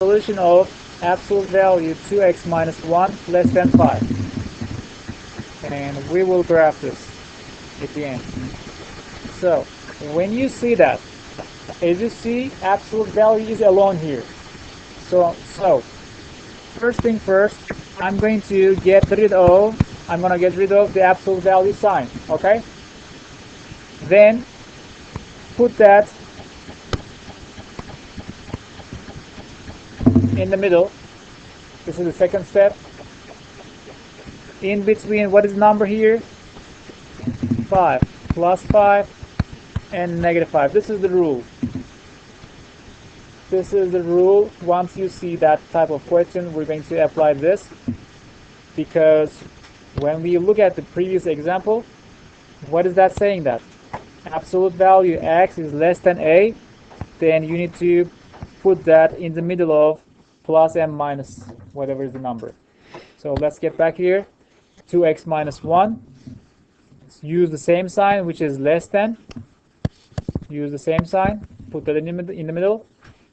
solution of absolute value 2x minus 1 less than 5. And we will graph this at the end. So when you see that, as you see, absolute value is alone here. So first thing first, I'm going to get rid of the absolute value sign, okay? Then put that in the middle. This is the second step. In between, what is the number here? 5, plus 5, and negative 5. This is the rule. This is the rule. Once you see that type of question, we're going to apply this, because when we look at the previous example, what is that saying? That absolute value x is less than a, then you need to put that in the middle of plus and minus whatever is the number. So let's get back here. 2x minus 1. Use the same sign, which is less than. Use the same sign. Put that in the middle.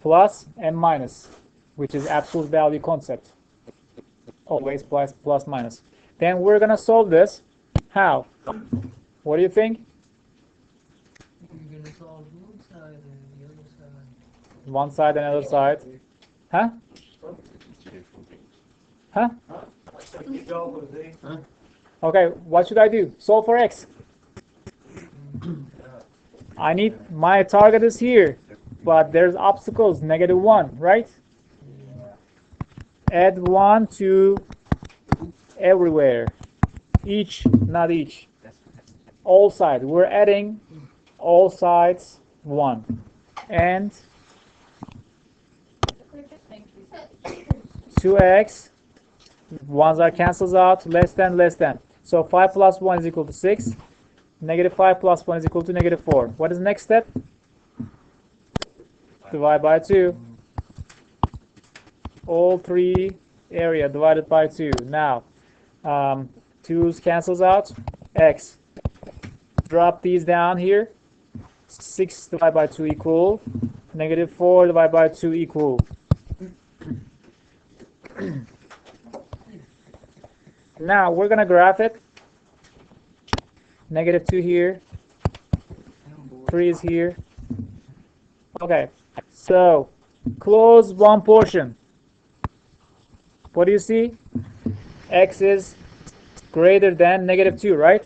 Plus and minus, which is absolute value concept. Always plus minus. Then we're gonna solve this. How? What do you think? You're gonna solve one side and the other side. One side and other side. Huh? Huh? Okay, what should I do? Solve for x. I need, my target is here, but there's obstacles, -1, right? Add 1 to everywhere. Each, not each. All sides. We're adding all sides 1. And 2x, ones are cancels out, less than. So 5 plus 1 is equal to 6. -5 plus 1 is equal to -4. What is the next step? Divide by 2. All three area divided by 2. Now, 2's cancels out. X. Drop these down here. 6 divided by 2 equal. -4 divided by 2 equal. Now we're gonna graph it. -2 here. 3 is here. Okay, so close one portion. What do you see? X is greater than -2, right?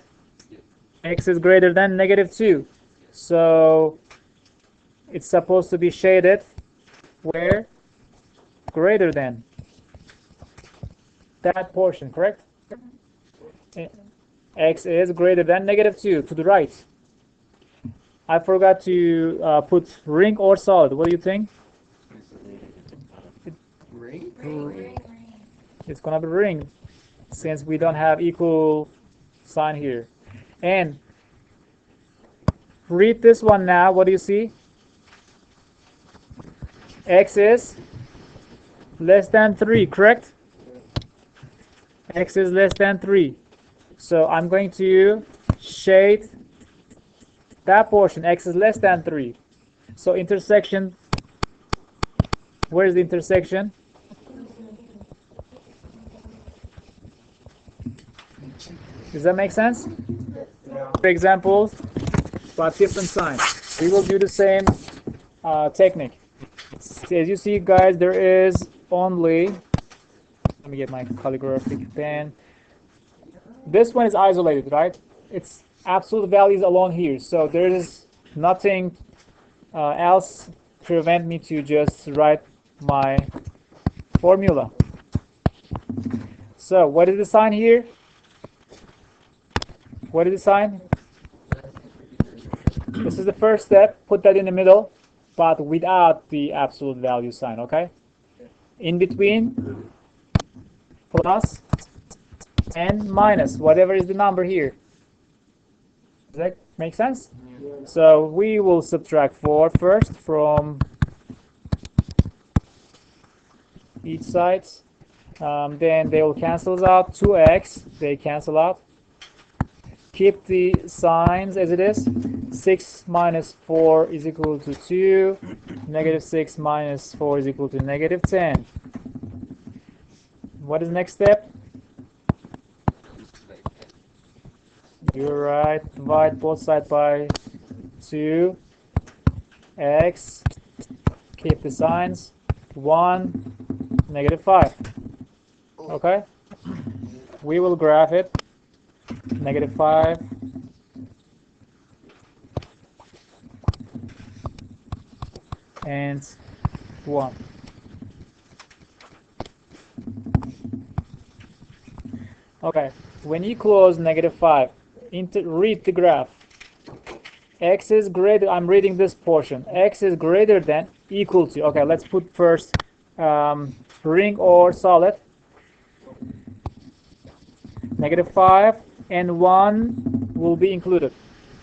X is greater than -2. So it's supposed to be shaded where? Greater than that portion, correct? X is greater than -2 to the right. I forgot to put ring or solid. What do you think? Ring? It's gonna be ring, since we don't have equal sign here. And read this one now. What do you see? X is less than 3, correct? X is less than 3. So I'm going to shade that portion. X is less than 3. So intersection, where is the intersection? Does that make sense? For examples, but different signs. We will do the same technique. As you see, guys, there is only, let me get my calligraphic pen. This one is isolated, right? It's absolute values alone here, so there is nothing else prevent me to just write my formula. So what is the sign here? What is the sign? This is the first step. Put that in the middle, but without the absolute value sign, okay? In between, plus and minus, whatever is the number here. Does that make sense? So we will subtract 4 first from each side. Then they will cancel out. 2x, they cancel out. Keep the signs as it is. 6 minus 4 is equal to 2. Negative 6 minus 4 is equal to negative 10. What is the next step? You're right. Divide both sides by 2. X. Keep the signs. 1. Negative 5. Okay? We will graph it. Negative 5. And 1. Okay, when you close negative 5, read the graph. X is greater, I'm reading this portion. X is greater than, equal to. Okay, let's put first ring or solid. Negative 5 and 1 will be included.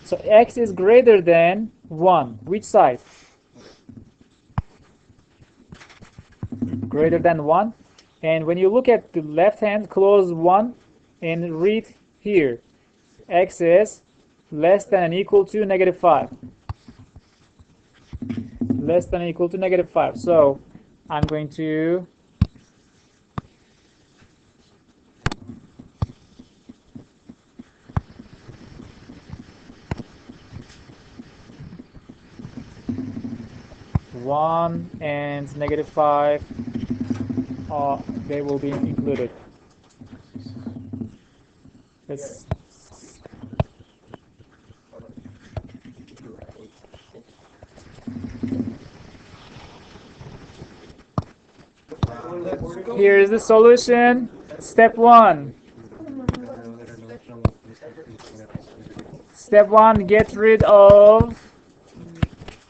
So X is greater than 1. Which side? Greater than 1. And when you look at the left hand, close 1 and read here. X is less than or equal to negative 5. Less than or equal to negative 5. So I'm going to (1) and negative 5, they will be included. Let's here is the solution. Step 1. Step 1, get rid of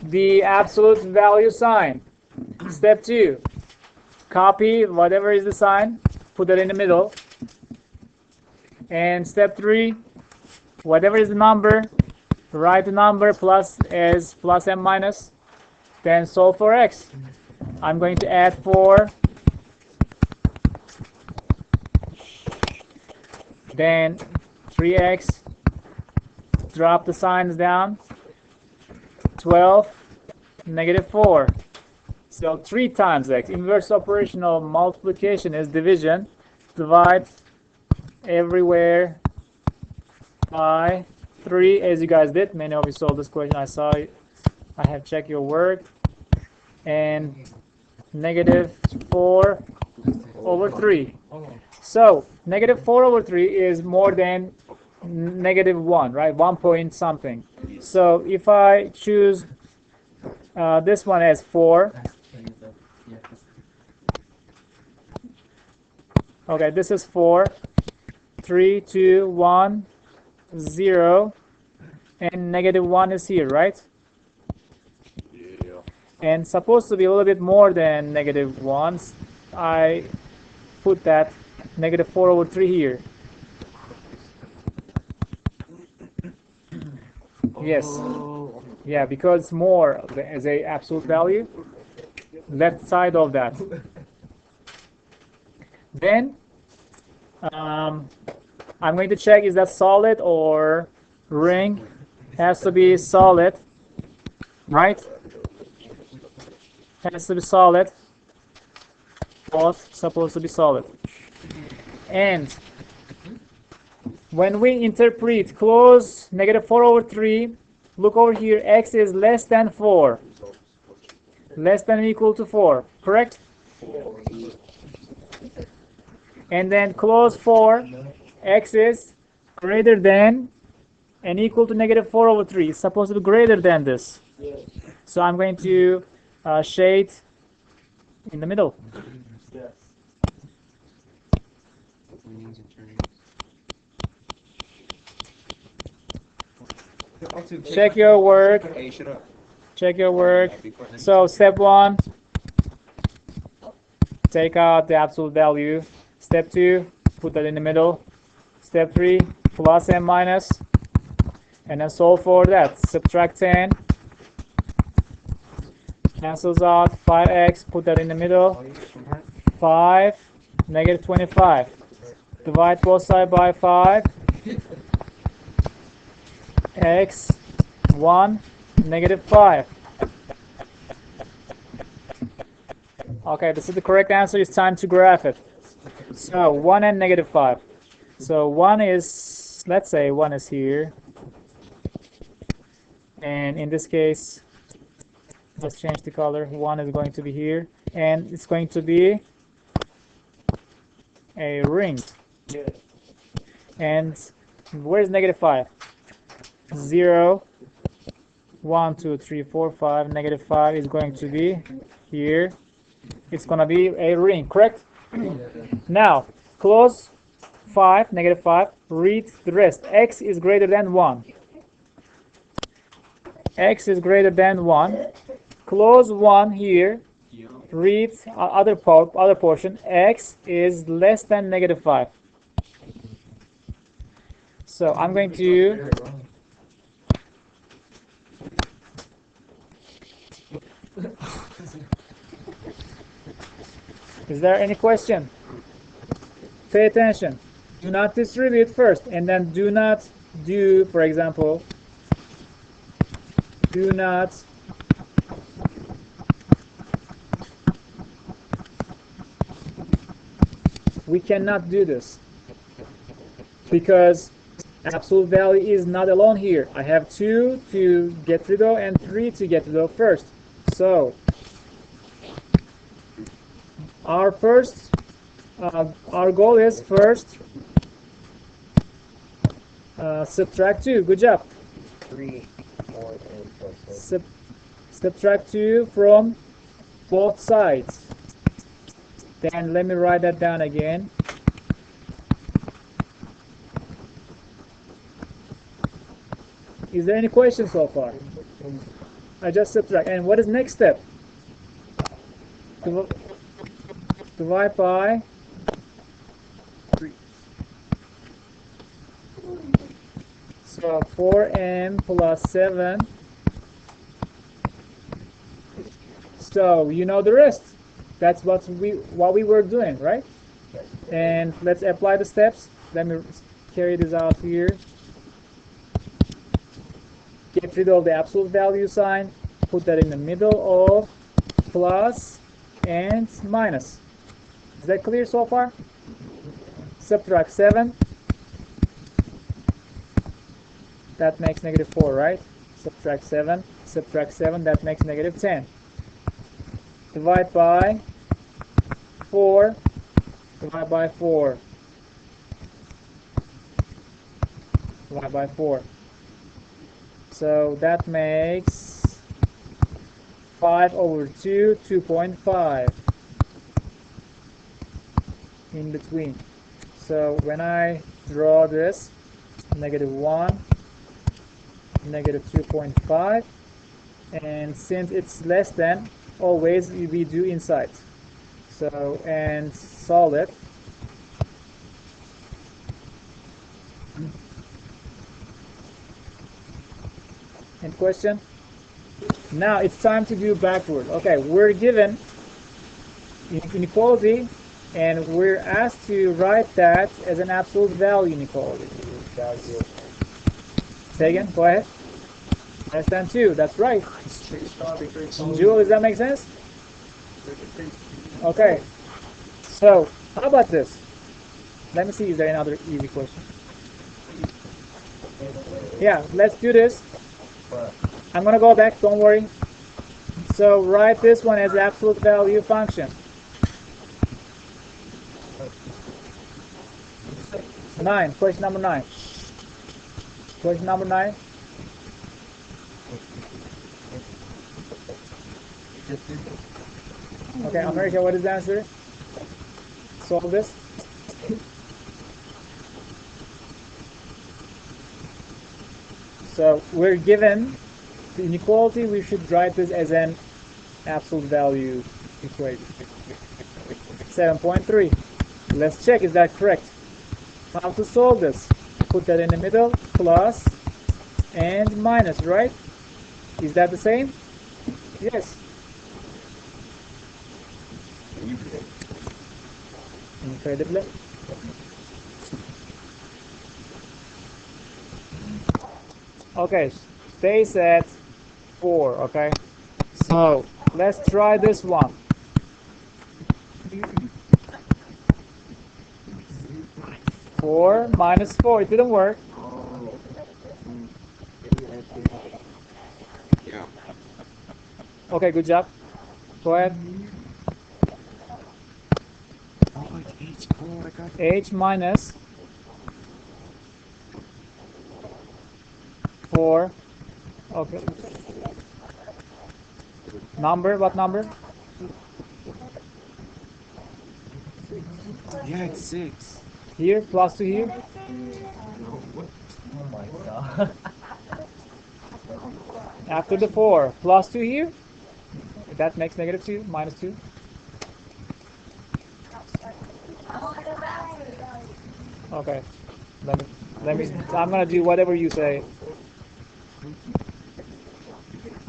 the absolute value sign. Step 2, copy whatever is the sign, put it in the middle. And step 3, whatever is the number, write the number plus as plus and minus, then solve for x. I'm going to add 4, then 3x, drop the signs down, 12, negative 4. So 3 times x. Inverse operational multiplication is division. Divide everywhere by 3, as you guys did. Many of you solved this question. I saw it. I have checked your work. And negative 4 over 3. So negative 4 over 3 is more than negative 1, right? 1 point something. So if I choose this one as 4, okay, this is 4, 3, 2, 1, 0, and negative 1 is here, right? Yeah. And supposed to be a little bit more than negative 1. I put that negative 4 over 3 here. Yes. Yeah, because it's more as a absolute value. Left side of that. Then I'm going to check, is that solid or ring? Has to be solid, right? Has to be solid. Both supposed to be solid. And when we interpret close negative 4 over 3, look over here, x is less than 4. Less than or equal to 4, correct? And then close 4, x is greater than and equal to negative 4 over 3. It's supposed to be greater than this. So I'm going to shade in the middle. Check your work. Check your work. So step 1, take out the absolute value. Step 2, put that in the middle. Step 3, plus and minus. And then solve for that. Subtract 10. Cancels out. 5x, put that in the middle. 5, negative 25. Divide both sides by 5. X, 1, -5. Okay, this is the correct answer. It's time to graph it. So 1 and -5. So 1 is, let's say 1 is here. And in this case, let's change the color. 1 is going to be here. And it's going to be a ring. And where's -5? 0, 1, 2, 3, 4, 5. -5 is going to be here. It's going to be a ring, correct? Now, close 5, -5. Read the rest. X is greater than 1. X is greater than 1. Close 1 here. Read other portion. X is less than -5. So I'm going to Is there any question? Pay attention. Do not distribute first, and then do not do, for example, do not we cannot do this because absolute value is not alone here. I have 2 to get rid of and 3 to get rid of first. So our goal is first subtract 2. Good job. 3, 4, and 4. Subtract 2 from both sides. Then let me write that down again. Is there any questions so far? I just subtract. And what is next step? Divide by 3. So 4m plus 7. So you know the rest. That's what we were doing, right? And let's apply the steps. Let me carry this out here. Get rid of the absolute value sign. Put that in the middle of plus and minus. Is that clear so far? Subtract 7. That makes -4, right? Subtract 7. Subtract 7. That makes -10. Divide by 4. Divide by 4. Divide by 4. So that makes 5 over 2, 2.5 in between. So when I draw this, -1, -2.5, and since it's less than, always we do inside. So, and solve it. Any question? Now it's time to do backward. Okay, we're given inequality, and we're asked to write that as an absolute value inequality. Say again, go ahead. Less than 2, that's right. Jewel, does that make sense? Okay, so how about this? Let me see, is there another easy question? Yeah, let's do this. I'm gonna go back, don't worry. So write this one as absolute value function. 9, question number 9. Question number 9. Okay, America, what is the answer? Solve this. So we're given the inequality, we should write this as an absolute value equation. 7.3. Let's check, is that correct? How to solve this? Put that in the middle, plus and minus, right? Is that the same? Yes. Incredibly. Okay, stays at 4, okay? So let's try this one. 4 minus 4, it didn't work. Yeah. Okay, good job. Go ahead. H minus 4. Okay. Number, what number? Yeah, it's 6. Here, plus 2 here. Oh my god. After the 4, plus 2 here. That makes negative 2, minus 2. Okay. Let me, I'm gonna do whatever you say.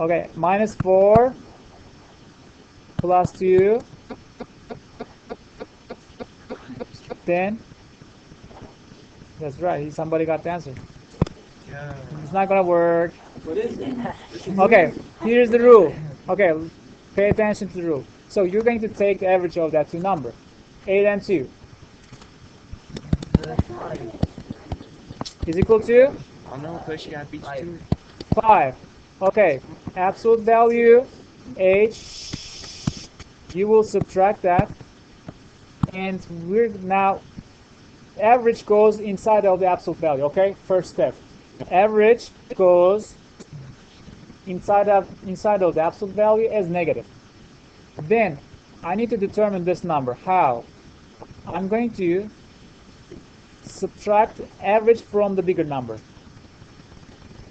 Okay, minus 4 plus 2, 10. That's right, somebody got the answer. Yeah. It's not gonna work. What is it? Okay, here's the rule. Okay, pay attention to the rule. So you're going to take the average of that two number, 8 and 2. Is equal to? Oh no, because you got beat 2. 5. Okay, absolute value, h, you will subtract that, and we're now, average goes inside of the absolute value, okay? First step. Average goes inside of the absolute value as negative. Then, I need to determine this number. How? I'm going to subtract average from the bigger number.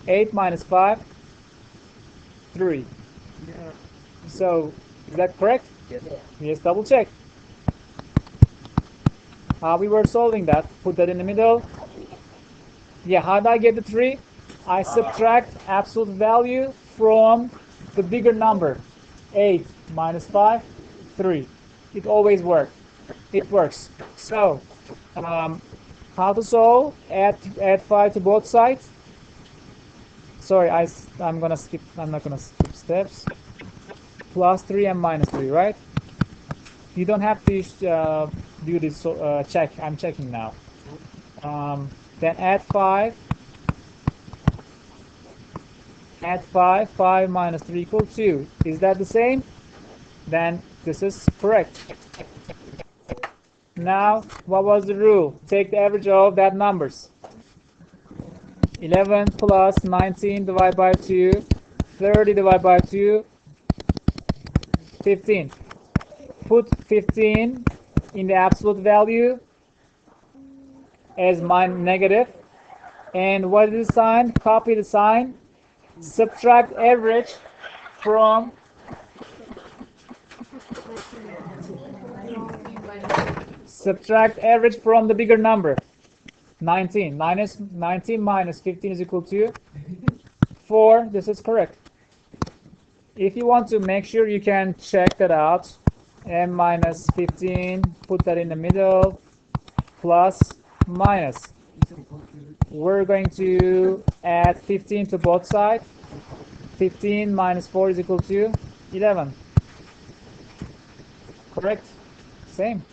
8 minus 5, 3. Yeah. So, is that correct? Yes. Yes, double check. How we were solving that? Put that in the middle. Yeah, how did I get the 3? I subtract absolute value from the bigger number. 8 minus 5, 3. It always works. It works. So, how to solve? Add 5 to both sides. Sorry, I'm gonna skip. I'm not gonna skip steps. Plus 3 and minus 3, right? You don't have to do this check. I'm checking now. Then add 5. Add 5. 5 minus 3 equals 2. Is that the same? Then this is correct. Now, what was the rule? Take the average of that numbers. 11 plus 19 divided by 2. 30 divided by 2. 15. Put 15 in the absolute value as negative. And what is the sign? Copy the sign. Subtract average from the bigger number. 19 minus 15 is equal to 4. This is correct. If you want to make sure, you can check that out. M minus 15, put that in the middle, plus minus. We're going to add 15 to both sides. 15 minus 4 is equal to 11. Correct? Same.